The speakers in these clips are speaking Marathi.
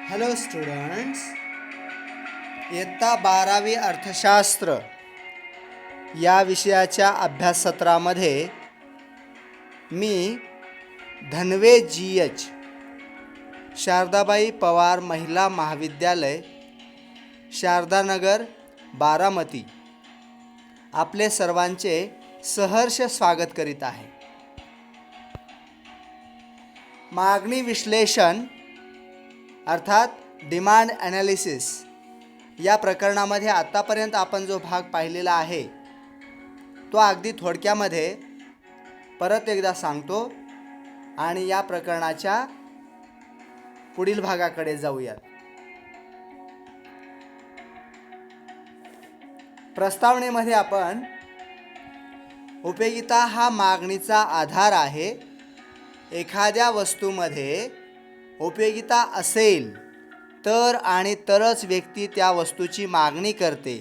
हॅलो स्टुडंट्स, इयत्ता 12वी अर्थशास्त्र या विषयाच्या अभ्याससत्रामध्ये मी धनवे GH शारदाबाई पवार महिला महाविद्यालय शारदानगर बारामती आपले सर्वांचे सहर्ष स्वागत करीत आहे. मागणी विश्लेषण अर्थात डिमांड ॲनालिसिस या प्रकरणामध्ये आत्तापर्यंत आपण जो भाग पाहिलेला आहे तो अगदी थोडक्यामध्ये परत एकदा सांगतो आणि या प्रकरणाच्या पुढील भागाकडे जाऊयात. प्रस्तावनेमध्ये आपण उपयोगिता हा मागणीचा आधार आहे. एखाद्या वस्तूमध्ये उपयोगिता असेल तर आणि तरच व्यक्ती त्या वस्तूची मागणी करते.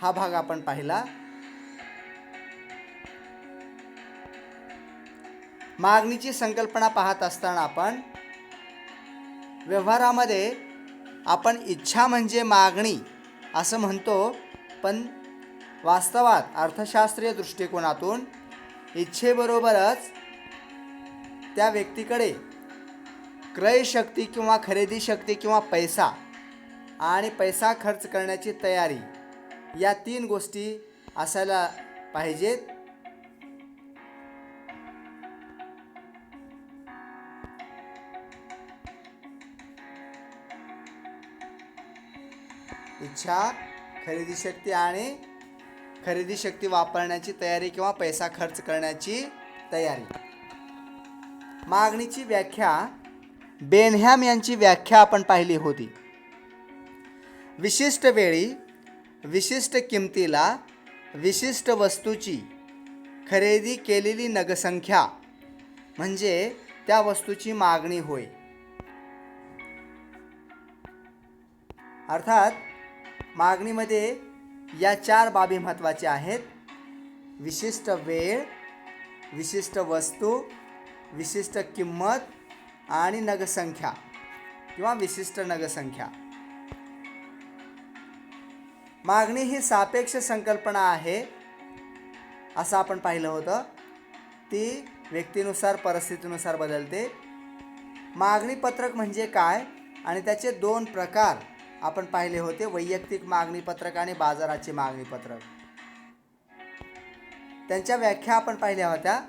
हा भाग आपण पाहिला. मागणीची संकल्पना पाहत असताना आपण व्यवहारामध्ये आपण इच्छा म्हणजे मागणी असं म्हणतो, पण वास्तवात अर्थशास्त्रीय दृष्टिकोनातून इच्छेबरोबरच त्या व्यक्तीकडे क्रयशक्ती किंवा खरेदी शक्ती किंवा पैसा आणि पैसा खर्च करण्याची तयारी या 3 गोष्टी असायला पाहिजेत. इच्छा, खरेदी शक्ती आणि खरेदी शक्ती वापरण्याची तयारी किंवा पैसा खर्च करण्याची तयारी. मागणीची व्याख्या बेनहॅम यांची व्याख्या आपण पाहिली होती. विशिष्ट वेळी विशिष्ट किमतीला विशिष्ट वस्तूची खरेदी केलेली नगसंख्या म्हणजे त्या वस्तूची मागणी होय. अर्थात मागणीमध्ये या 4 बाबी महत्त्वाच्या आहेत: विशिष्ट वेळ, विशिष्ट वस्तू, विशिष्ट किंमत आणि नगसंख्या किंवा विशिष्ट नगसंख्या. मागणी ही सापेक्ष संकल्पना आहे असं आपण पाहिलं होतं. ती व्यक्तीनुसार परिस्थितीनुसार बदलते. मागणी पत्रक म्हणजे काय आणि त्याचे 2 प्रकार आपण पाहिले होते: वैयक्तिक मागणी पत्रक आणि बाजाराचे मागणी पत्रक. त्यांच्या व्याख्या आपण पाहिल्या होत्या.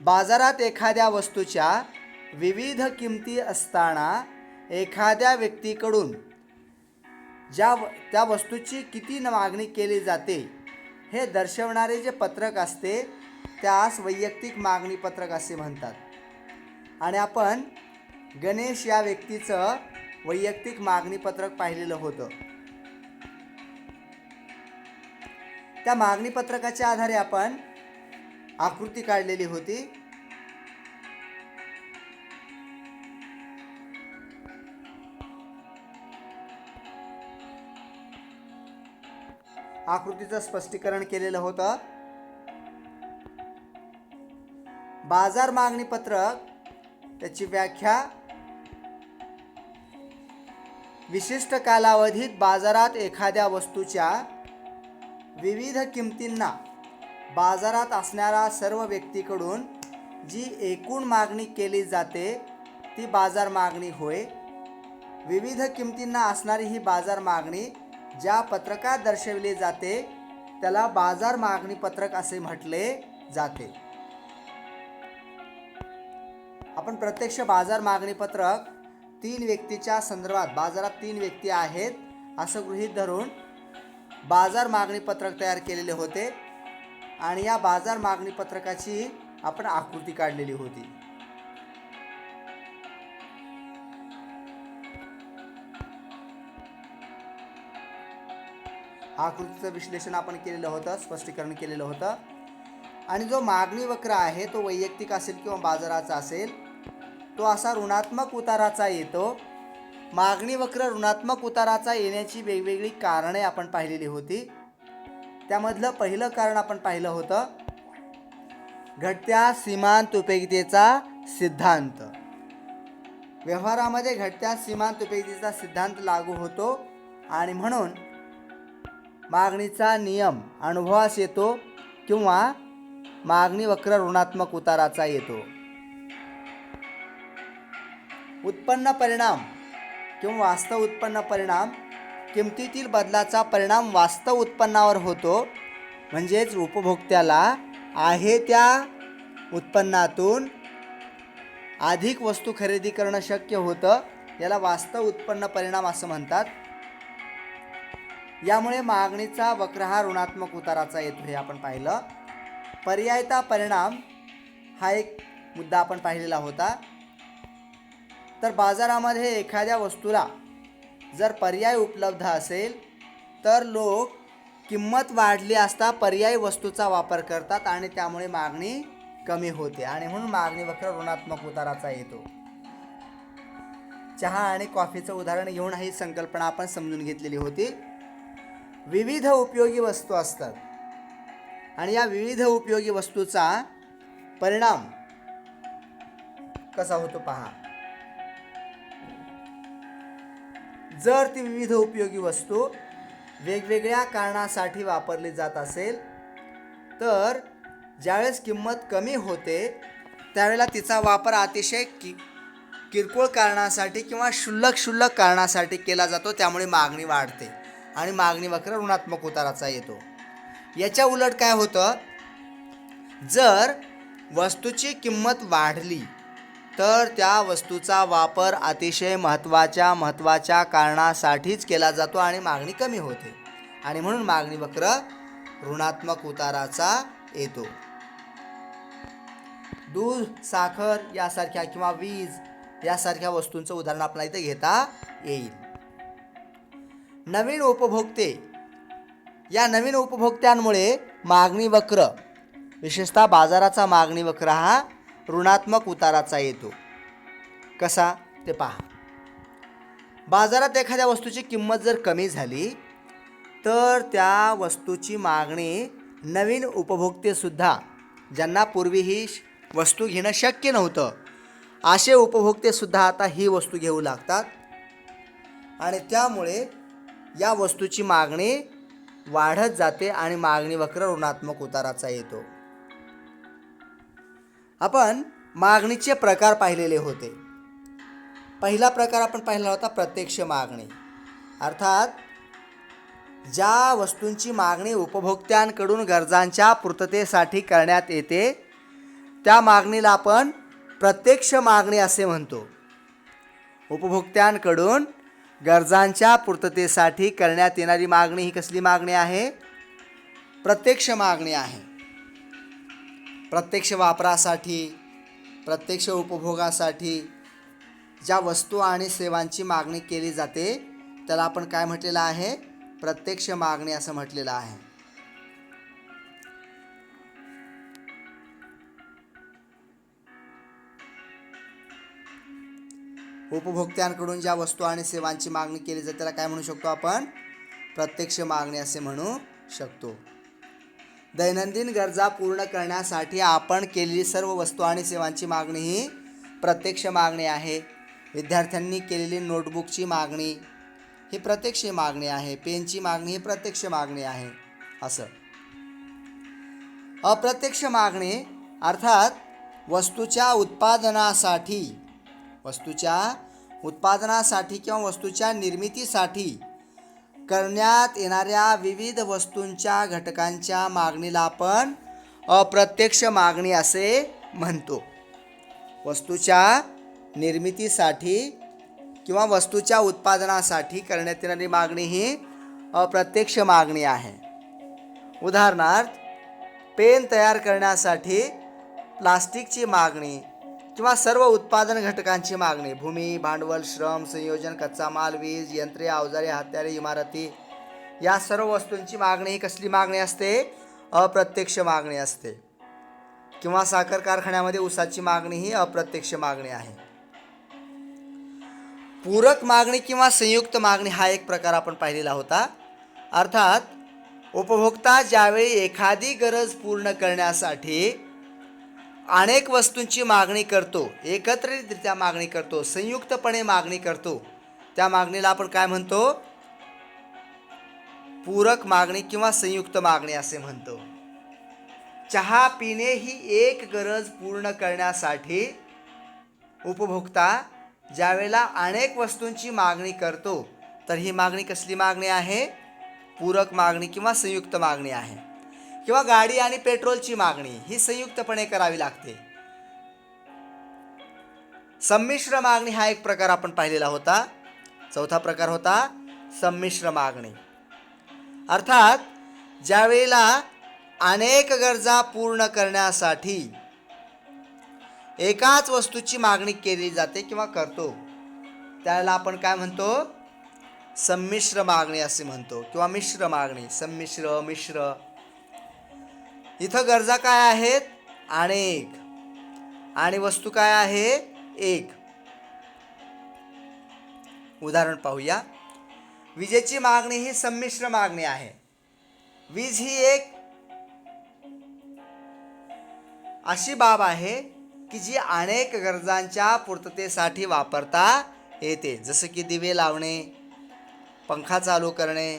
बाजारात एखाद्या वस्तूच्या विविध किमती असताना एखाद्या व्यक्तीकडून त्या वस्तूची किती मागणी केली जाते हे दर्शवणारे जे पत्रक असते त्यास वैयक्तिक मागणी पत्रक असे म्हणतात. आणि आपण गणेश या व्यक्तीचं वैयक्तिक मागणी पत्रक पाहिलेलं होतं. त्या मागणी पत्रकाच्या आधारे आपण आकृती काढलेली होती. आकृतीचं स्पष्टीकरण केलेलं होतं. बाजार मागणी पत्रक त्याची व्याख्या: विशिष्ट कालावधीत बाजारात एखाद्या वस्तूच्या विविध किमतींना बाजारात असणाऱ्या सर्व व्यक्तीकडून जी एकूण मागणी केली जाते ती बाजार मागणी होय. विविध किमतींना असणारी ही बाजार मागणी ज्या पत्रकात दर्शविली जाते त्याला बाजार मागणी पत्रक असे म्हटले जाते. आपण प्रत्यक्ष बाजार मागणी पत्रक 3 व्यक्तीच्या संदर्भात, बाजारात 3 व्यक्ती आहेत असं गृहीत धरून बाजार मागणी पत्रक तयार केलेले होते आणि या बाजार मागणी पत्रकाची आपण आकृती काढलेली होती. आकृतीचं विश्लेषण आपण केलेलं होतं, स्पष्टीकरण केलेलं होतं. आणि जो मागणी वक्र आहे तो वैयक्तिक असेल किंवा बाजाराचा असेल तो असा ऋणात्मक उताराचा येतो. मागणी वक्र ऋणात्मक उताराचा येण्याची वेगवेगळी कारणे आपण पाहिलेली होती. त्यामधलं पहिलं कारण आपण पाहिलं होतं घटत्या सीमांत उपयोगितेचा सिद्धांत. व्यवहारामध्ये घटत्या सीमांत उपयुक्ततेचा सिद्धांत लागू होतो आणि म्हणून मागणीचा नियम अनुभवास येतो किंवा मागणी वक्र ऋणात्मक उताराचा येतो. उत्पन्न परिणाम किंवा वास्तव उत्पन्न परिणाम. किमतीतील बदलाचा परिणाम वास्तव उत्पन्नावर होतो, म्हणजेच उपभोक्त्याला आहे त्या उत्पन्नातून अधिक वस्तू खरेदी करणं शक्य होतं. याला वास्तव उत्पन्न परिणाम असं म्हणतात. यामुळे मागणीचा वक्र हा ऋणात्मक उताराचा येतो, हे आपण पाहिलं. पर्यायता परिणाम हा एक मुद्दा आपण पाहिलेला होता. तर बाजारामध्ये एखाद्या वस्तूला जर पर्याय उपलब्ध असेल तर लोक किंमत वाढली असता पर्यायी वस्तूचा वापर करतात आणि त्यामुळे मागणी कमी होते आणि म्हणून मागणी वक्र ऋणात्मक उताराचा येतो. चहा आणि कॉफीचं उदाहरण घेऊन ही संकल्पना आपण समजून घेतलेली होती. विविध उपयोगी वस्तू असतात आणि या विविध उपयोगी वस्तूचा परिणाम कसा होतो पहा. जर ती विविध उपयोगी वस्तू वेगवेगळ्या कारणासाठी वापरली जात असेल तर ज्यावेळेस किंमत कमी होते त्यावेळेला तिचा वापर अतिशय किरकोळ कारणासाठी किंवा क्षुल्लक कारणासाठी केला जातो. त्यामुळे मागणी वाढते आणि मागणी वक्र ऋणात्मक उताराचा येतो. याच्या उलट काय होतं, जर वस्तूची किंमत वाढली तर त्या वस्तूचा वापर अतिशय महत्त्वाच्या कारणासाठीच केला जातो आणि मागणी कमी होते आणि म्हणून मागणी वक्र ऋणात्मक उताराचा येतो. दूध, साखर यासारख्या किंवा वीज यासारख्या वस्तूंचं उदाहरण आपल्याला इथे घेता येईल. नवीन उपभोक्ते. या नवीन उपभोक्त्यांमुळे मागणी वक्र, विशेषतः बाजाराचा मागणी वक्र हा ऋणात्मक उताराचा येतो. कसा ते पहा. बाजारात एखाद्या वस्तूची किंमत जर कमी झाली तर त्या वस्तूची मागणी नवीन उपभोक्तेसुद्धा, ज्यांना पूर्वी ही वस्तू घेणं शक्य नव्हतं, असे उपभोक्तेसुद्धा आता ही वस्तू घेऊ लागतात आणि त्यामुळे या वस्तूची मागणी वाढत जाते आणि मागणी वक्र ऋणात्मक उताराचा येतो. आपण मागणीचे प्रकार पाहिलेले होते. पहिला प्रकार आपण पाहिला होता प्रत्यक्ष मागणी. अर्थात ज्या वस्तूंची मागणी उपभोक्त्यांकडून गरजांच्या पूर्ततेसाठी करण्यात येते त्या मागणीला आपण प्रत्यक्ष मागणी असे म्हणतो. उपभोक्त्यांकडून गरजांच्या पूर्ततेसाठी करण्यात येणारी मागणी ही कसली मागणी आहे? प्रत्यक्ष मागणी आहे. प्रत्यक्ष वापरासाठी, प्रत्यक्ष उपभोगासाठी ज्या वस्तू आणि सेवांची मागणी केली जाते त्याला आपण काय म्हटलेलं आहे? प्रत्यक्ष मागणी असं म्हटलेलं आहे. उपभोक्त्यांकडून ज्या वस्तू आणि सेवांची मागणी केली जाते त्याला काय म्हणू शकतो आपण? प्रत्यक्ष मागणी असे म्हणू शकतो. दैनंदिन गरजा पूर्ण करण्यासाठी आपण केलेली सर्व वस्तू आणि सेवांची मागणी ही प्रत्यक्ष मागणी आहे. विद्यार्थ्यांनी केलेली नोटबुकची मागणी ही प्रत्यक्ष मागणी आहे. पेनची मागणी ही प्रत्यक्ष मागणी आहे. असं अप्रत्यक्ष मागणी अर्थात वस्तूच्या उत्पादनासाठी किंवा वस्तूच्या निर्मितीसाठी करण्यात येणाऱ्या विविध वस्तूंच्या घटकांच्या मागणीला आपण अप्रत्यक्ष मागणी असे म्हणतो. वस्तूच्या निर्मितीसाठी किंवा वस्तूच्या उत्पादनासाठी करण्यात येणारी मागणी ही अप्रत्यक्ष मागणी आहे. उदाहरणार्थ, पेन तयार करण्यासाठी प्लास्टिकची मागणी किंवा सर्व उत्पादन घटकांची मागणी, भूमी, भांडवल, श्रम, संयोजन, कच्चा माल, वीज, यंत्रे, अवजारे, हत्यारे, इमारती या सर्व वस्तूंची मागणी ही कसली मागणी असते? अप्रत्यक्ष मागणी असते. किंवा साखर कारखान्यामध्ये ऊसाची मागणी ही अप्रत्यक्ष मागणी आहे. पूरक मागणी किंवा संयुक्त मागणी हा एक प्रकार आपण पाहिलेला होता. अर्थात उपभोक्ता ज्यावेळी एखादी गरज पूर्ण करण्यासाठी अनेक वस्तूंची मागणी करतो, एकत्रितरित्या मागणी करतो, संयुक्तपणे मागणी करतो, त्या मागणीला आपण काय म्हणतो? पूरक मागणी किंवा संयुक्त मागणी असे म्हणतो. चहा पिणे ही एक गरज पूर्ण करण्यासाठी उपभोक्ता ज्यावेळेला अनेक वस्तूंची मागणी करतो तर ही मागणी कसली मागणी आहे? पूरक मागणी किंवा संयुक्त मागणी आहे. किंवा गाडी आणि पेट्रोलची मागणी ही संयुक्तपणे करावी लागते. संमिश्र मागणी हा एक प्रकार आपण पाहिलेला होता. चौथा प्रकार होता संमिश्र मागणी. अर्थात ज्यावेळेला अनेक गरजा पूर्ण करण्यासाठी एकाच वस्तूची मागणी केली जाते किंवा करतो त्याला आपण काय म्हणतो? संमिश्र मागणी असे म्हणतो किंवा मिश्र मागणी. संमिश्र, मिश्र. इथं गरजा काय आहेत? अनेक. आणि वस्तू काय आहे? एक. उदाहरण पाहूया. विजेची मागणी ही संमिश्र मागणी आहे. वीज ही एक अशी बाब आहे की जी अनेक गरजांच्या पूर्ततेसाठी वापरता येते. जसं की दिवे लावणे, पंखा चालू करणे,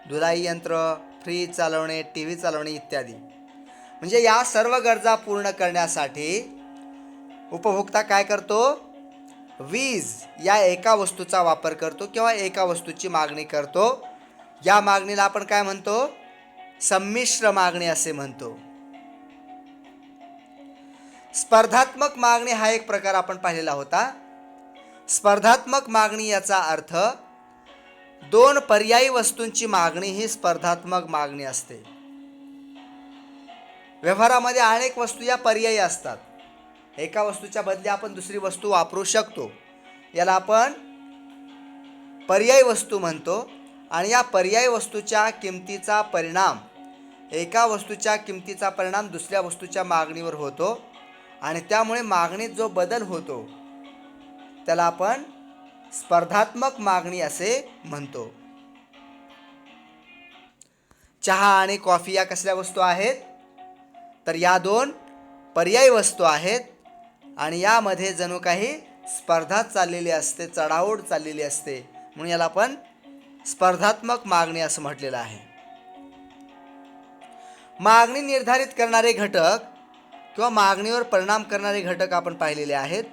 धुलाई यंत्र, फ्रीज चालवणे, टी व्ही चालवणे इत्यादी. म्हणजे या सर्व गरजा पूर्ण करण्यासाठी उपभोक्ता काय करतो? वीज या एका वस्तूचा वापर करतो किंवा एका वस्तूची मागणी करतो. या मागणीला आपण काय म्हणतो? संमिश्र मागणी असे म्हणतो. स्पर्धात्मक मागणी हा एक प्रकार आपण पाहिलेला होता. स्पर्धात्मक मागणी याचा अर्थ दोन पर्यायी वस्तूंची मागणी ही स्पर्धात्मक मागणी असते. व्यवहारामध्ये अनेक वस्तू या पर्यायी असतात. एका वस्तूच्या बदली आपण दुसरी वस्तू वापरू शकतो. याला आपण पर्यायी वस्तू म्हणतो. आणि या पर्यायी वस्तूच्या किमतीचा परिणाम एका वस्तूच्या किमतीचा परिणाम दुसऱ्या वस्तूच्या मागणीवर होतो आणि त्यामुळे मागणीत जो बदल होतो त्याला आपण स्पर्धात्मक मागणी असे म्हणतो. चहा आणि कॉफी या कसल्या वस्तू आहेत? तर या दोन पर्यायी वस्तू आहेत आणि यामध्ये जणू काही स्पर्धा चाललेली असते, चढाओढ चाललेली असते, म्हणून याला आपण स्पर्धात्मक मागणी असं म्हटलेलं आहे. मागणी निर्धारित करणारे घटक किंवा मागणीवर परिणाम करणारे घटक आपण पाहिलेले आहेत.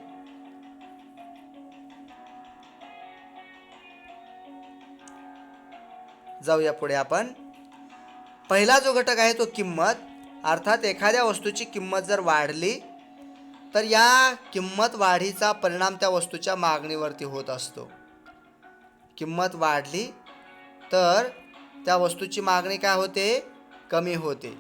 जाऊया पुढे आपण. पहिला जो घटक आहे तो किंमत. अर्थात एखाद्या वस्तूची किंमत जर वाढली तर या किंमत वाढीचा परिणाम त्या वस्तूच्या मागणीवरती होत असतो. किंमत वाढली तर त्या वस्तूची मागणी काय होते? कमी होते.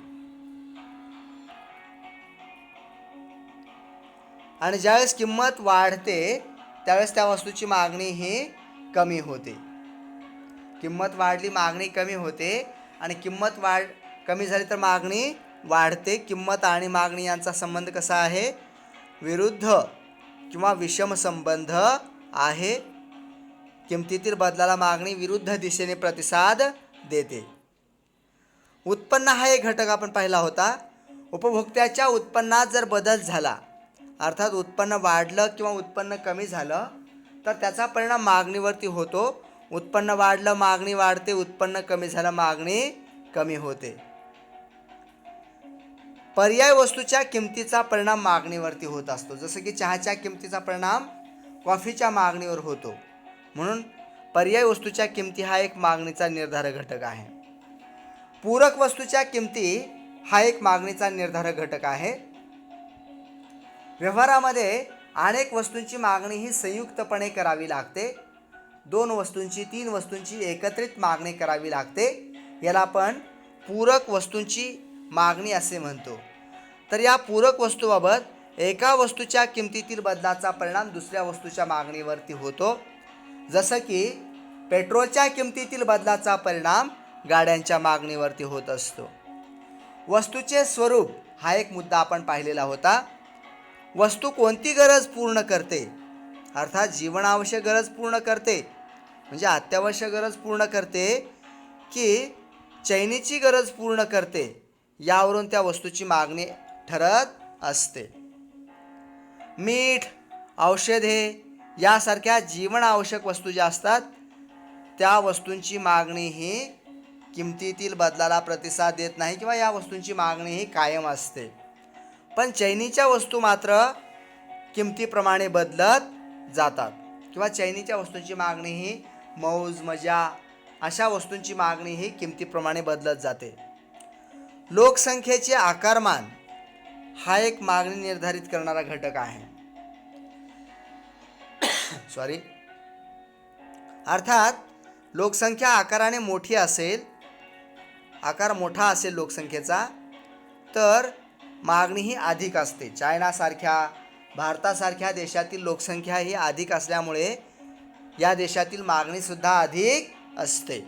आणि ज्यावेळेस किंमत वाढते त्यावेळेस त्या वस्तूची मागणी ही कमी होते. किंमत वाढली, मागणी कमी होते आणि किंमत कमी झाली तर मागणी वाढते. किंमत आणि मागणी यांचा संबंध कसा आहे? विरुद्ध किंवा विषम संबंध आहे. किमतीतील बदलाला मागणी विरुद्ध दिशेने प्रतिसाद देते. उत्पन्न हा एक घटक आपण पाहिला होता. उपभोक्त्याच्या उत्पन्नात जर बदल झाला, अर्थात उत्पन्न वाढलं किंवा उत्पन्न कमी झालं तर त्याचा परिणाम मागणीवरती होतो. उत्पन्न वाढलं, मागणी वाढते. उत्पन्न कमी झालं, मागणी कमी होते. पर्याय वस्तूच्या किमतीचा परिणाम मागणीवरती होत असतो. जसं की चहाच्या किमतीचा परिणाम कॉफीच्या मागणीवर होतो. म्हणून पर्याय वस्तूच्या किमती हा एक मागणीचा निर्धारक घटक आहे. पूरक वस्तूच्या किमती हा एक मागणीचा निर्धारक घटक आहे. व्यवहारामध्ये अनेक वस्तूंची मागणी ही संयुक्तपणे करावी लागते. दोन वस्तूंची, तीन वस्तूंची एकत्रित मागणी करावी लागते. याला आपण पूरक वस्तूंची मागणी असे म्हणतो. तर या पूरक वस्तूबाबत एका वस्तूच्या किमतीतील बदलाचा परिणाम दुसऱ्या वस्तूच्या मागणीवरती होतो. जसं की पेट्रोलच्या किमतीतील बदलाचा परिणाम गाड्यांच्या मागणीवरती होत असतो. वस्तूचे स्वरूप हा एक मुद्दा आपण पाहिलेला होता. वस्तू कोणती गरज पूर्ण करते? अर्थात जीवनावश्यक गरज पूर्ण करते म्हणजे अत्यावश्यक गरज पूर्ण करते की चैनीची गरज पूर्ण करते, यावरून त्या वस्तूची मागणी ठरत असते. मीठ, औषधे यासारख्या जीवनावश्यक वस्तू ज्या असतात त्या वस्तूंची मागणी ही किमतीतील बदलाला प्रतिसाद देत नाही किंवा या वस्तूंची मागणी ही कायम असते. पण चैनीच्या वस्तू मात्र किमतीप्रमाणे बदलत जातात किंवा चैनीच्या वस्तूंची मागणी ही मौज मजा अशा वस्तूंची मागणी ही किमतीप्रमाणे बदलत जाते. लोकसंख्येचे आकारमान हा एक मागणी निर्धारित करणारा घटक आहे. अर्थात लोकसंख्या आकाराने मोठी असेल, आकार मोठा असेल लोकसंख्येचा, तर मागणी ही अधिक असते. चायनासारख्या, भारतासारख्या देशातील लोकसंख्या ही अधिक असल्यामुळे या देशातील मागणीसुद्धा अधिक असते.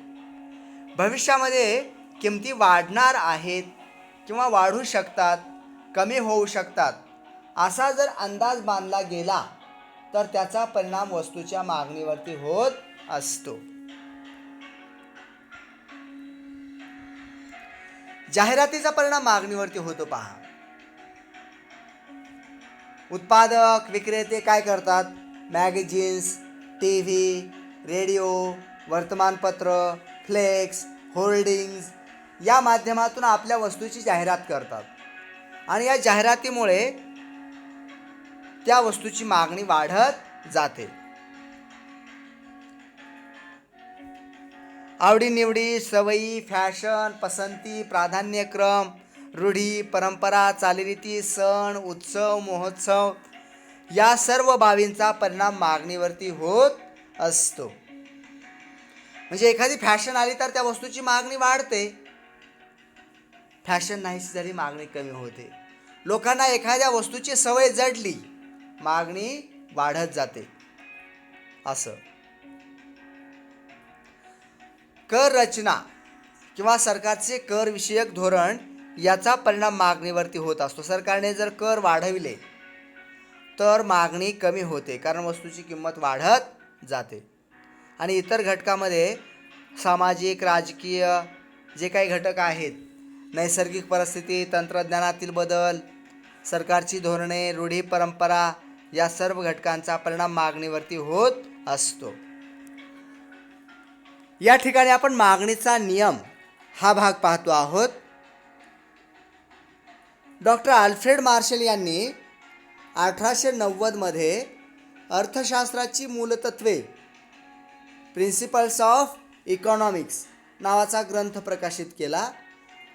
भविष्यामध्ये किमती वाढणार आहेत किंवा वाढू शकतात, कमी होऊ शकतात असा जर अंदाज बांधला गेला तर त्याचा परिणाम वस्तूच्या मागणीवरती होत असतो. जाहिरातीचा परिणाम मागणीवरती होतो पहा. उत्पादक, विक्रेते काय करतात? मॅगझिन्स, टी व्ही, रेडिओ, वर्तमानपत्र, फ्लेक्स, होर्डिंग्ज या माध्यमातून आपल्या वस्तूची जाहिरात करतात आणि या जाहिरातीमुळे त्या वस्तूची मागणी वाढत जाते. आवडीनिवडी, सवयी, फॅशन, पसंती, प्राधान्यक्रम, रूढी, परंपरा, चालीरीती, सण, उत्सव, महोत्सव या सर्व बाबींचा परिणाम मागणीवरती होत असतो. म्हणजे एखादी फॅशन आली तर त्या वस्तूची मागणी वाढते, फॅशन नाहीशी झाली मागणी कमी होते. लोकांना एखाद्या वस्तूची सवय जडली, मागणी वाढत जाते. असं कर रचना किंवा सरकारचे कर विषयक धोरण याचा परिणाम मागणीवरती होत असतो. सरकारने जर कर वाढविले तर मागणी कमी होते कारण वस्तूची किंमत वाढत जाते. आणि इतर घटकामध्ये सामाजिक, राजकीय जे काही घटक आहेत, नैसर्गिक परिस्थिती, तंत्रज्ञानातील बदल, सरकारची धोरणे, रूढी, परंपरा या सर्व घटकांचा परिणाम मागणीवरती होत असतो. या ठिकाणी आपण मागणीचा नियम हा भाग पाहतो आहोत. डॉक्टर अल्फ्रेड मार्शल यांनी 1890 अर्थशास्त्राची मूलतत्वे प्रिन्सिपल्स ऑफ इकॉनॉमिक्स नावाचा ग्रंथ प्रकाशित केला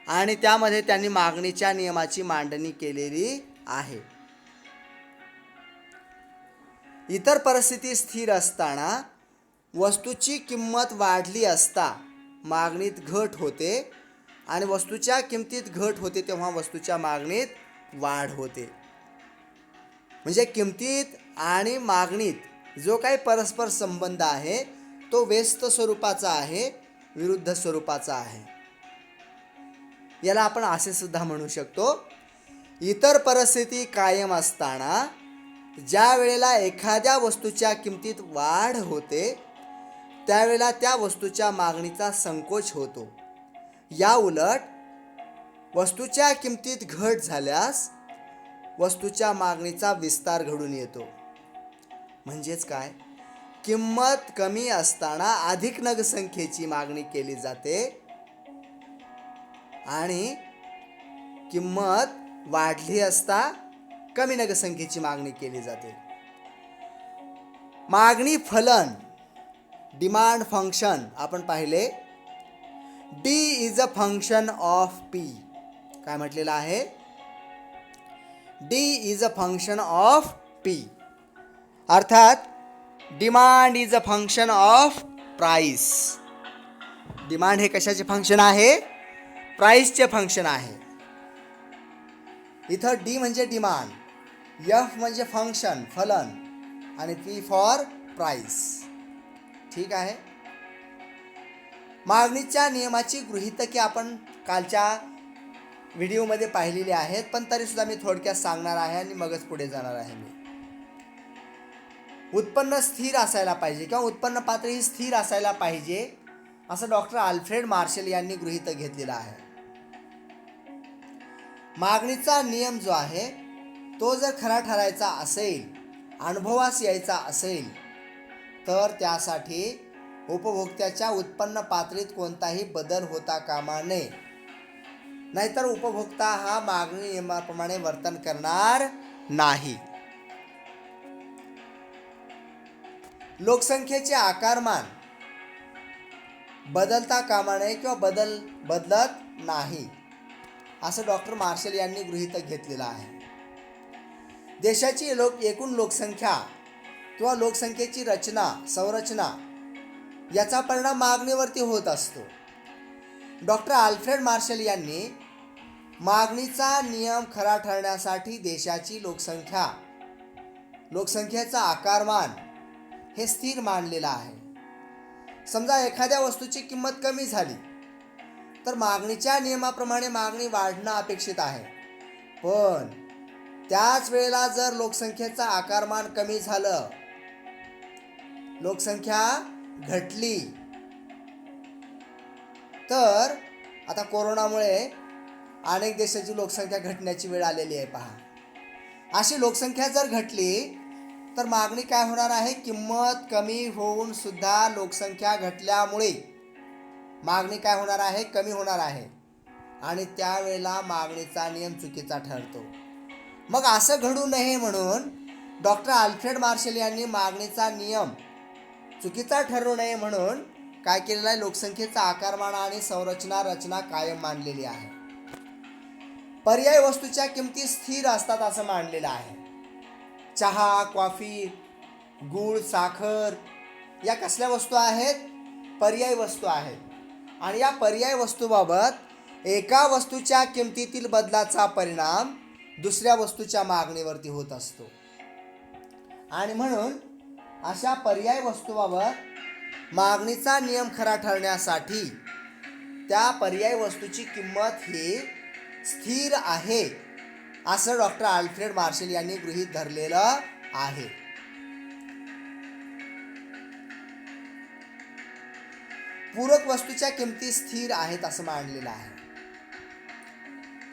आणि त्यामध्ये त्यांनी मागणीच्या नियमाची मांडणी केलेली आहे. इतर परिस्थिती स्थिर असताना वस्तूची किंमत वाढली असता मागणीत घट होते आणि वस्तूच्या किमतीत घट होते तेव्हा वस्तूच्या मागणीत वाढ होते. म्हणजे किमतीत आणि मागणीत जो काही परस्पर संबंध आहे तो व्यस्त स्वरूपाचा आहे, विरुद्ध स्वरूपाचा आहे. याला आपण असे सुद्धा म्हणू शकतो, इतर परिस्थिती कायम असताना ज्या वेळेला एखाद्या वस्तूच्या किमतीत वाढ होते त्यावेळेला त्या वस्तूच्या मागणीचा संकोच होतो. या उलट वस्तूच्या किमतीत घट झाल्यास वस्तूच्या मागणीचा विस्तार घडून येतो. म्हणजेच काय, किंमत कमी असताना अधिक नगसंख्येची मागणी केली जाते आणि किंमत वाढली असता कमी नगसंख्येची मागणी केली जाते. मागणी फलन, डिमांड फंक्शन आपण पाहिले. D is a function of P. काय म्हटलेलं आहे? D is a function of P. अर्थात demand is a function of price. Demand हे कशाचे फंक्शन आहे? प्राइसचे फंक्शन आहे. इथं डी म्हणजे डिमांड, एफ म्हणजे फंक्शन फलन आणि पी फॉर प्राइस. ठीक आहे. मागणीच्या नियमाची गृहीतके आपण कालच्या व्हिडिओमध्ये पाहिलेली आहेत, पण तरीसुद्धा मी थोडक्यात सांगणार आहे आणि मगच पुढे जाणार आहे. मी उत्पन्न स्थिर असायला पाहिजे किंवा उत्पन्न पातळी ही स्थिर असायला पाहिजे असं डॉक्टर अल्फ्रेड मार्शल यांनी गृहीतक घेतलेला आहे. मागणीचा नियम जो आहे तो जर खरा ठरायचा असेल, अनुभवास यायचा असेल, तर त्यासाठी उपभोक्त्याच्या उत्पन्न पातळीत कोणताही बदल होता कामा नये. नाहीतर उपभोक्ता हा मागणी नियमाप्रमाणे वर्तन करणार नाही. लोकसंख्येचे आकारमान बदलता कामा नये किंवा बदलत नाही, असं डॉक्टर मार्शल यांनी गृहीत घेतलेलं आहे. देशाची एकूण लोकसंख्या किंवा लोकसंख्येची संरचना याचा परिणाम मागणीवरती होत असतो. डॉक्टर अल्फ्रेड मार्शल यांनी मागणीचा नियम खरा ठरण्यासाठी देशाची लोकसंख्येचा आकारमान हे स्थिर मानलेलं आहे. समजा एखाद्या वस्तूची किंमत कमी झाली तर मागणीच्या नियमाप्रमाणे मागणी वाढणं अपेक्षित आहे. पण त्याच वेळेला जर लोकसंख्येचा आकारमान कमी झालं, लोकसंख्या घटली, तर आता कोरोनामुळे अनेक देशाची लोकसंख्या घटण्याची वेळ आलेली आहे. पहा, अशी लोकसंख्या जर घटली तर मागणी काय होणार आहे? किंमत कमी होऊन सुद्धा लोकसंख्या घटल्यामुळे मागणी काय होणार आहे? कमी होणार आहे. आणि त्यावेळेला मागणीचा नियम चुकीचा ठरतो. मग असं घडू नये म्हणून डॉक्टर अल्फ्रेड मार्शल यांनी मागणीचा नियम चुकीचा ठरू नये म्हणून काय केलेलं आहे? लोकसंख्येचा आकारमान आणि रचना कायम मानलेली आहे. पर्याय वस्तूच्या किमती स्थिर असतात असं मानलेलं आहे. चहा, कॉफी, गूळ, साखर या कसल्या वस्तू आहेत? पर्याय वस्तू आहेत. आणि या पर्याय वस्तूबाबत एका वस्तूच्या किमतीतील बदलाचा परिणाम दुसऱ्या वस्तूच्या मागणीवरती होत असतो. आणि म्हणून अशा पर्याय वस्तूबाबत मागणीचा नियम खरा ठरण्यासाठी त्या पर्याय वस्तूची किंमत ही स्थिर आहे असं डॉक्टर अल्फ्रेड मार्शल यांनी गृहीत धरलेलं आहे. पूरक वस्तूच्या किमती स्थिर आहेत असं मानलेलं आहे.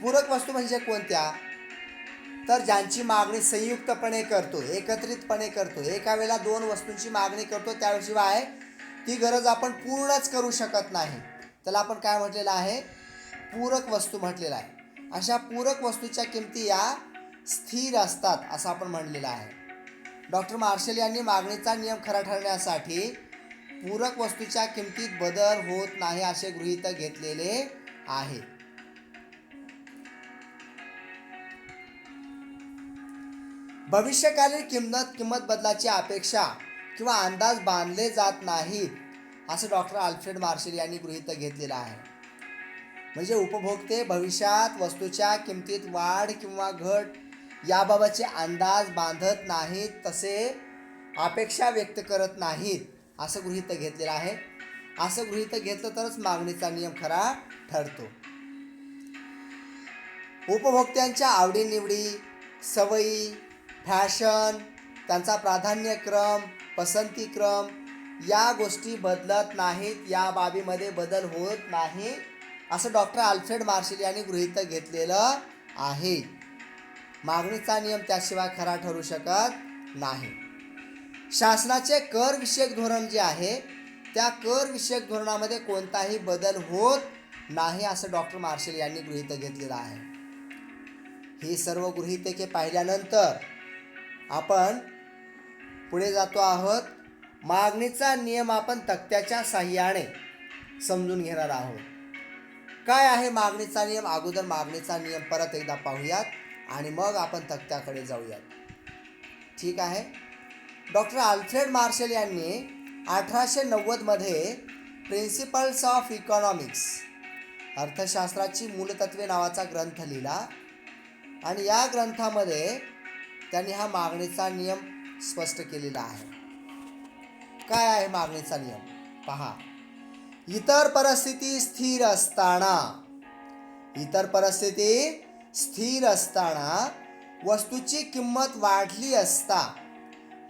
पूरक वस्तू म्हणजे कोणत्या? तर ज्यांची मागणी संयुक्तपणे करतो, एकत्रितपणे करतो, एका वेळेला दोन वस्तूंची मागणी करतो, त्याशिवाय ती गरज आपण पूर्णच करू शकत नाही, त्याला आपण काय म्हटलेलं आहे? पूरक वस्तू म्हटलेलं आहे. अशा पूरक वस्तूच्या किमती या स्थिर असतात असं आपण म्हणलेलं आहे. डॉक्टर मार्शल यांनी मागणीचा नियम खरा ठरण्यासाठी पूरक वस्तूच्या किमतीत बदल होत नाही असे गृहीत घेतलेले आहे. भविष्यकालीन किंमत बदलाची अपेक्षा किंवा अंदाज बांधले जात नाहीत असं डॉक्टर अल्फ्रेड मार्शल यांनी गृहीत घेतलेलं आहे. म्हणजे उपभोक्ते भविष्यात वस्तूच्या किमतीत वाढ किंवा घट याबाबतचे अंदाज बांधत नाहीत, तसे अपेक्षा व्यक्त करत नाहीत असं गृहीत घेतलेलं आहे. असं गृहीत घेतलं तरच मागणीचा नियम खरा ठरतो. उपभोक्त्यांच्या आवडीनिवडी, सवयी, फॅशन, त्यांचा प्राधान्यक्रम, पसंतीक्रम या गोष्टी बदलत नाहीत, या बाबीमध्ये बदल होत नाही असं डॉक्टर अल्फ्रेड मार्शल यांनी गृहीत घेतलेलं आहे. मागणीचा नियम त्याशिवाय खरा ठरू शकत नाही. शासनाचे कर विषयक धोरण जे आहे त्या कर विषयक धोरणामध्ये कोणताही बदल होत नाही असं डॉक्टर मार्शल यांनी गृहीत घेतलेलं आहे. ही सर्व गृहीतके पाहिल्यानंतर आपण पुढे जातो आहोत. मागणीचा नियम आपण तक्त्याच्या साहाय्याने समजून घेणार आहोत. काय आहे मागणीचा नियम? अगोदर मागणीचा नियम परत एकदा पाहूयात आणि मग आपण तक्त्याकडे जाऊयात. ठीक आहे. डॉक्टर अल्फ्रेड मार्शल यांनी 1890 मध्ये प्रिन्सिपल्स ऑफ इकॉनॉमिक्स अर्थशास्त्राची मूलतत्वे नावाचा ग्रंथ लिहिला आणि या ग्रंथामध्ये त्यांनी हा मागणीचा नियम स्पष्ट केलेला आहे. काय आहे मागणीचा नियम? पहा, इतर परिस्थिती स्थिर असताना वस्तूची किंमत वाढली असता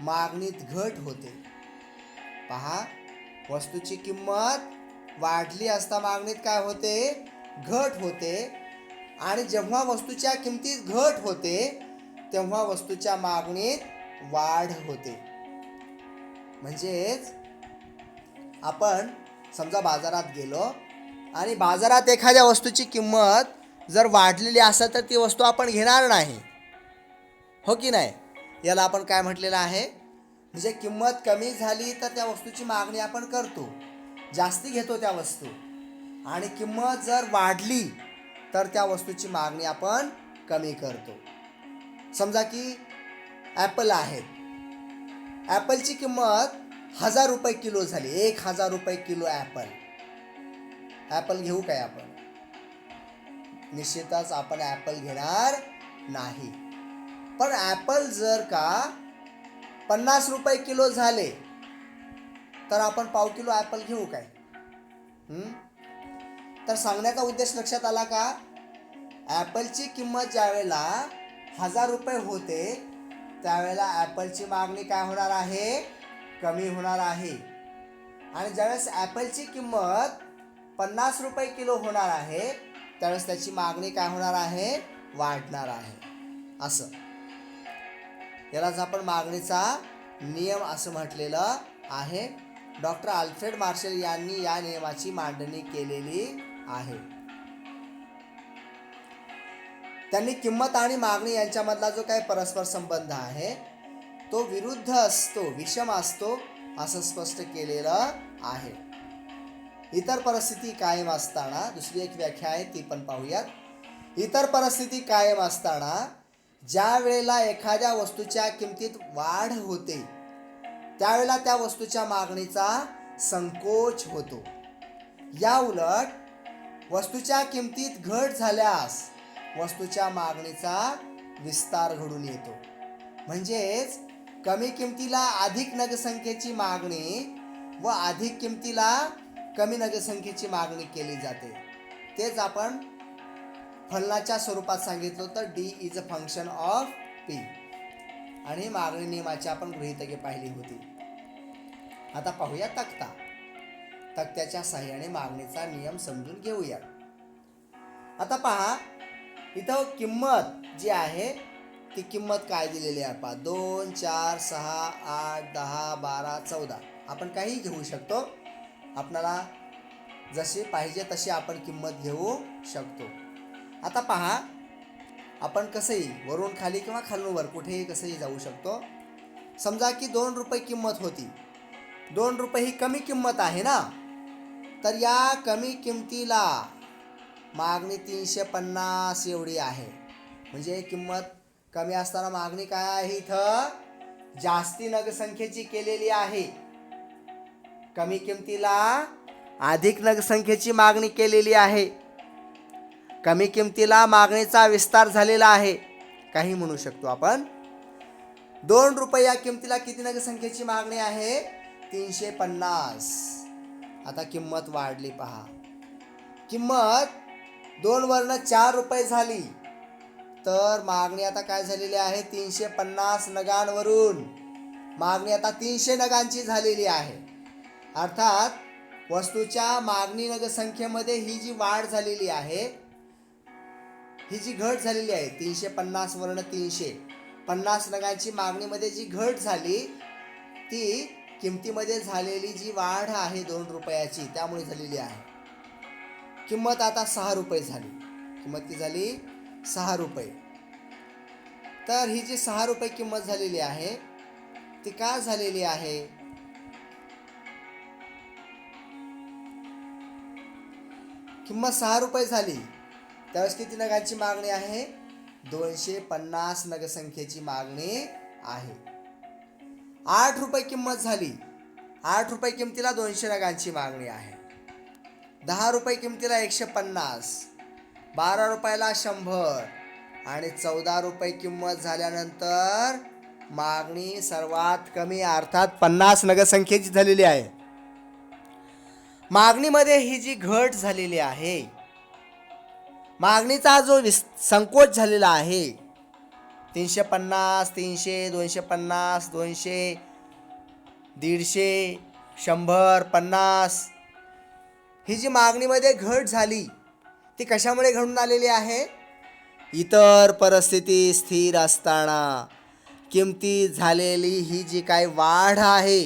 मागणीत घट होते. पहा, वस्तूची किंमत वाढली असता मागणीत काय होते? घट होते. आणि जेव्हा वस्तूच्या किमतीत घट होते तेव्हा वस्तूच्या मागणीत वाढ होते. म्हणजेच आपण समजा बाजारात गेलो आणि बाजारात एखाद्या वस्तूची किंमत जर वाढलेली असेल तर ती वस्तू आपण घेणार नाही, हो की नाही. याला आपण काय म्हटलेलं आहे, म्हणजे किंमत कमी झाली तर त्या वस्तूची मागणी आपण करतो, जास्ती घेतो त्या वस्तू. आणि किंमत जर वाढली तर त्या वस्तूची मागणी आपण कमी करतो. समजा की ॲपल आहेत, ॲपलची किंमत 1000 रुपये किलो झाली, 1000 रुपये किलो ॲपल घेऊ काय आपण? निश्चितच आपण ॲपल घेणार नाही. पण ॲपल जर का 50 रुपये किलो झाले तर आपण पाव किलो ॲपल घेऊ काय? तर सांगण्याचा उद्देश लक्षात आला का? ॲपलची किंमत ज्यावेळेला 1000 रुपये होते त्यावेळेला ॲपलची मागणी काय होणार आहे? कमी होणार आहे. आणि ज्यावेळेस ॲपलची किंमत 50 रुपये किलो होणार आहे त्यावेळेस त्याची मागणी काय होणार आहे? वाढणार आहे. असं यालाच आपण मागणीचा नियम असं म्हटलेलं आहे. डॉक्टर अल्फ्रेड मार्शल यांनी या नियमाची मांडणी केलेली आहे. त्यांनी किंमत आणि मागणी यांच्यामधला जो काही परस्पर संबंध आहे तो विरुद्ध असतो, विषम असतो असं स्पष्ट केलेलं आहे. इतर परिस्थिती कायम असताना, दुसरी एक व्याख्या आहे ती पण पाहूयात. इतर परिस्थिती कायम असताना ज्या वेळेला एखाद्या वस्तूच्या किमतीत वाढ होते त्यावेळेला त्या वस्तूच्या मागणीचा संकोच होतो. या उलट वस्तूच्या किमतीत घट झाल्यास वस्तूच्या मागणीचा विस्तार घडून येतो. म्हणजेच कमी किमतीला अधिक नगसंख्येची मागणी व अधिक किमतीला कमी नगसंख्येची मागणी केली जाते. तेच आपण फलनाच्या स्वरूपात सांगितलं होतं, D is a function of P. आणि मागणी नियमाची आपण गृहीतके पाहिली होती. आता पाहूया तक्ता. तक्त्याच्या साहाय्याने मागणीचा नियम समजून घेऊया. आता पहा, इथं किंमत जी आहे ती किंमत काय दिलेली आहे पहा. 2, 4, 6, 8, 10, 12, 14 आपण काही घेऊ शकतो. आपल्याला जशी पाहिजे तशी आपण किंमत घेऊ शकतो. आता पहा, आपण कसंही वरून खाली किंवा खालून वर कुठेही कसंही जाऊ शकतो. समजा की 2 रुपये किंमत होती. 2 रुपये ही कमी किंमत आहे ना, तर या कमी किंमतीला मागणी 350 एवढी आहे. म्हणजे किंमत कमी असताना मागणी काय आहे? इथं जास्ती नगसंख्येची केलेली आहे. कमी किंमतीला अधिक नगसंख्येची मागणी केलेली आहे. कमी किंमतीला मागणीचा विस्तार झालेला आहे, काही म्हणू शकतो आपण. 2 रुपये या किंमतीला किती नगसंख्येची मागणी आहे? 350. आता किंमत वाढली पहा. किंमत 2 वरनं 4 रुपये झाली तर मागणी आता काय झालेली आहे? 350 नगांवरून मागणी आता 300 नगांची झालेली आहे. अर्थात वस्तूच्या मागणी नगसंख्येमध्ये ही जी वाढ झालेली आहे, ही जी घट झालेली आहे, 350 वरून 350 नगांची मागणीमध्ये जी घट झाली ती किमतीमध्ये झालेली जी वाढ आहे 2 रुपयाची त्यामुळे झालेली आहे. किंमत आता 6 रुपये झाली. किंमत किती झाली? 6 रुपये. तर ही जी 6 रुपये किंमत झालेली आहे ती का झालेली आहे? किंमत 6 रुपये झाली त्यावेळेस किती नगांची मागणी आहे? 250 नगसंख्येची मागणी आहे. 8 रुपये किंमत झाली. 8 रुपये किमतीला 200 नगांची मागणी आहे. 10 रुपये किमतीला 150, 12 रुपयाला 100 आणि 14 रुपये किंमत झाल्यानंतर मागणी सर्वात कमी अर्थात 50 नगसंख्येची झालेली आहे. मागणीमध्ये ही जी घट झालेली आहे, मागणीचा जो संकोच झालेला आहे, 350, 300, 250, 200, 150, 100, 50 ही जी मागणीमध्ये घट झाली ती कशामुळे घडून आलेली आहे? इतर परिस्थिती स्थिर असताना किमतीत झालेली ही जी काय वाढ आहे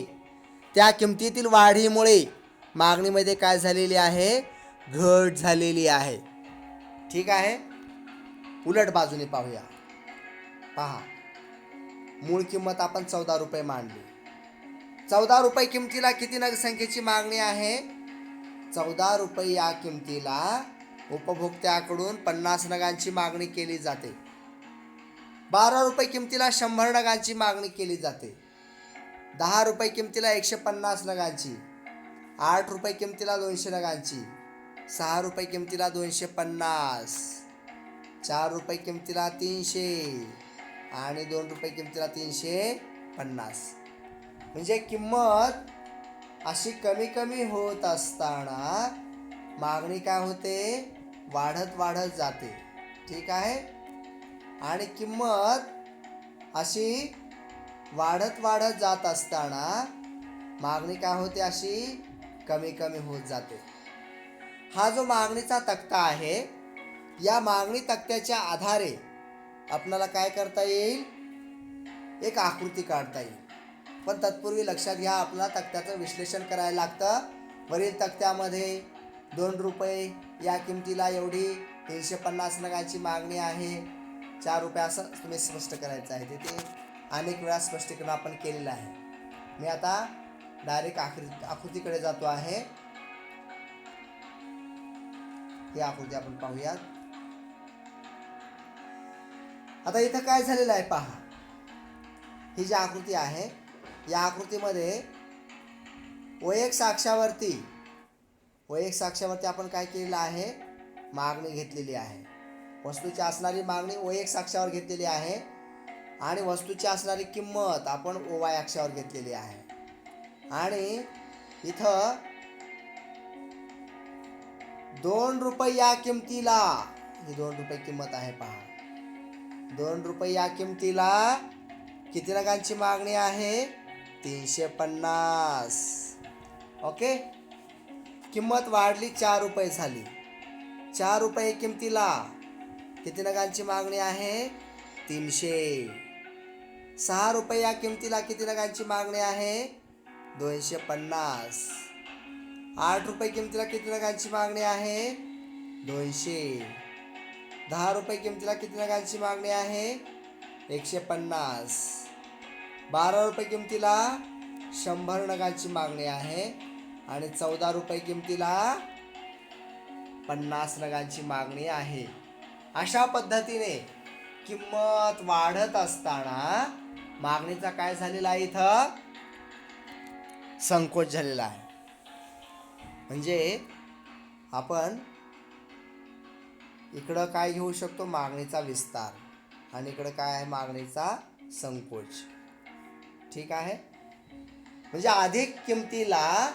त्या किमतीतील वाढीमुळे मागणीमध्ये काय झालेली आहे, घट झालेली आहे. ठीक आहे. उलट बाजूने पाहूया. पहा, मूळ किंमत आपण 14 रुपये मांडली. 14 रुपये किमतीला किती नगसंख्येची मागणी आहे? 14 रुपये या किमतीला उपभोक्त्याकडून 50 नगांची मागणी केली जाते. 12 रुपये किमतीला 100 नगांची मागणी केली जाते. 10 रुपये किमतीला 150 नगांची. 8 रुपये किमतीला 200 नगांची. 6 रुपये किमतीला 250. 4 रुपये किमतीला 300 आणि 2 रुपये किमतीला 350. म्हणजे किंमत अशी कमी कमी होत असताना मागणी काय होते, वाढत वाढत जाते. ठीक आहे. आणि किंमत अशी वाढत वाढत जात असताना मागणी काय होते, अशी कमी कमी होत जाते. हा जो मागणीचा तक्ता आहे, या मागणी तक्त्याच्या आधारे आपल्याला काय करता येईल, एक आकृती काढता येईल. पण तत्पूर्वी लक्षात घ्या, आपल्याला तक्त्याचं विश्लेषण करायला लागतं. वरील तक्त्यामध्ये 2 रुपये या किमतीला एवढी 350 नगांची मागणी आहे, 4 रुपये असं तुम्ही स्पष्ट करायचं आहे. तिथे अनेक वेळा स्पष्टीकरण आपण केलेलं आहे. मी आता डायरेक्ट आकृतीकडे जातो आहे. ही आकृती आपण पाहूयात. आता इथं काय झालेलं आहे पहा. ही जी आकृती आहे, या आकृतीमध्ये वैयक साक्षावरती आपण काय केलेलं आहे, मागणी घेतलेली आहे. वस्तूची असणारी मागणी वैयक साक्षावर घेतलेली आहे आणि वस्तूची असणारी किंमत आपण OY अक्षावर घेतलेली आहे. आणि इथं 2 रुपये या किमतीला, ही 2 रुपये किंमत आहे पहा. 2 रुपये या किमतीला किती नगांची मागणी आहे, 350. ओके. किंमत वाढली, 4 रुपये झाली. 4 रुपये किमतीला किती नगांची मागणी आहे, 300. 6 रुपये या किमतीला किती नगांची मागणी आहे, 250. 8 रुपये किमतीला किती नगांची मागणी आहे, 200. 10 रुपये किमतीला किती नगांची मागणी आहे, 150. 12 रुपये किमतीला 100 नगांची मागणी आहे आणि 14 रुपये किमतीला 50 नगांची मागणी आहे. अशा पद्धतीने किंमत वाढत असताना मागणीचा काय झालेला आहे, इथं संकोच झालेला आहे. म्हणजे आपण इकडं काय घेऊ शकतो, मागणीचा विस्तार, आणि इकडं काय आहे, मागणीचा संकोच. ठीक आहे. म्हणजे अधिक किमतीला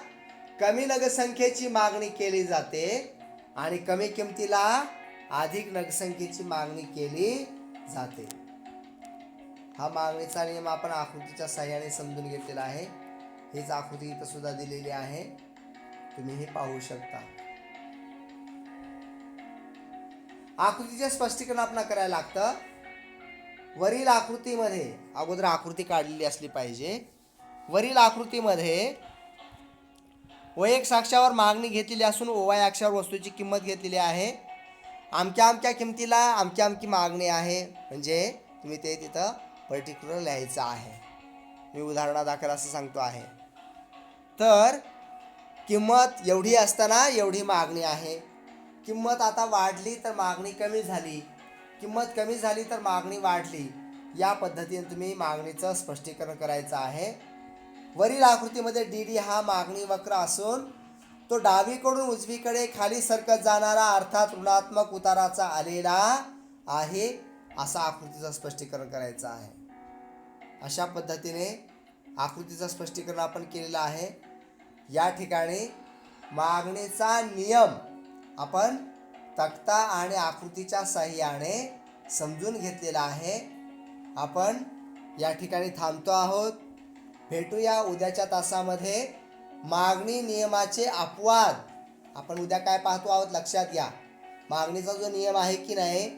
कमी नगसंख्येची मागणी केली जाते आणि कमी किमतीला अधिक नगसंख्येची मागणी केली जाते. हा मागणीचा नियम आपण आकृतीच्या सहाय्याने समजून घेतलेला आहे. हीच आकृती इथं सुद्धा दिलेली आहे, तुम्ही हे पाहू शकता. आकृतीचे स्पष्टीकरण आपण करायला लागतं. वरील आकृतीमध्ये, अगोदर आकृती काढलेली असली पाहिजे. वरील आकृतीमध्ये वैयक साक्षावर मागणी घेतलेली असून OY अक्षावर वस्तूची किंमत घेतलेली आहे. अमक्या अमक्या किमतीला अमक्या अमकी मागणी आहे. म्हणजे तुम्ही ते तिथं पर्टिक्युलर लिहायचं आहे. मी उदाहरणादाखल असं सांगतो आहे. तर किंमत एवढी असताना एवढी मागणी आहे. किंमत आता वाढली तर मागणी कमी झाली. किंमत कमी झाली तर मागणी वाढली. या पद्धतीने तुम्ही मागणीचं स्पष्टीकरण करायचं आहे. वरील आकृतीमध्ये DD हा मागणी वक्र असून तो डावीकडून उजवीकडे खाली सरकत जाणारा अर्थात ऋणात्मक उताराचा आलेला आहे, असा आकृतीचं स्पष्टीकरण करायचं आहे. अशा पद्धतीने आकृतीचं स्पष्टीकरण आपण केलेलं आहे. या ठिकाणी मागणीचा नियम आपण तक्ता आणि आकृतीच्या साहाय्याने समजून घेतलेला आहे. आपण या ठिकाणी थांबतो आहोत. भेटूया उद्याच्या तासामध्ये. मागणी नियमाचे अपवाद आपण उद्या काय पाहतो आहोत, लक्षात घ्या. मागणीचा जो नियम आहे की नाही,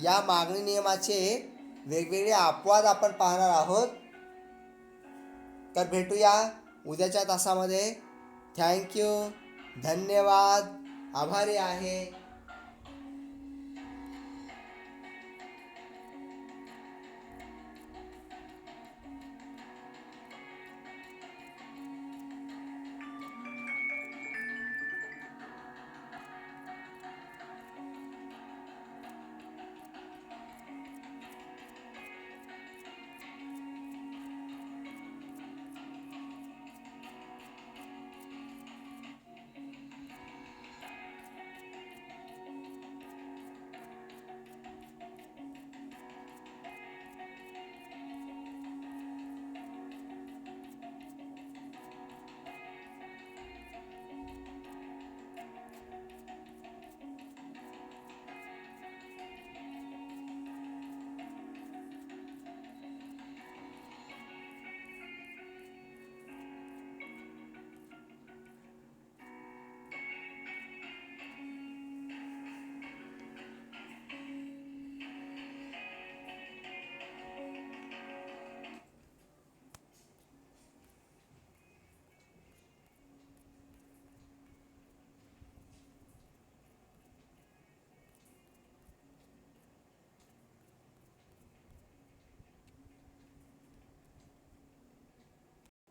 या मागणी नियमाचे वेगवेगळे अपवाद आपण पाहणार आहोत. तर भेटूया उद्याच्या तासामध्ये. थँक्यू, धन्यवाद, आभारी आहे.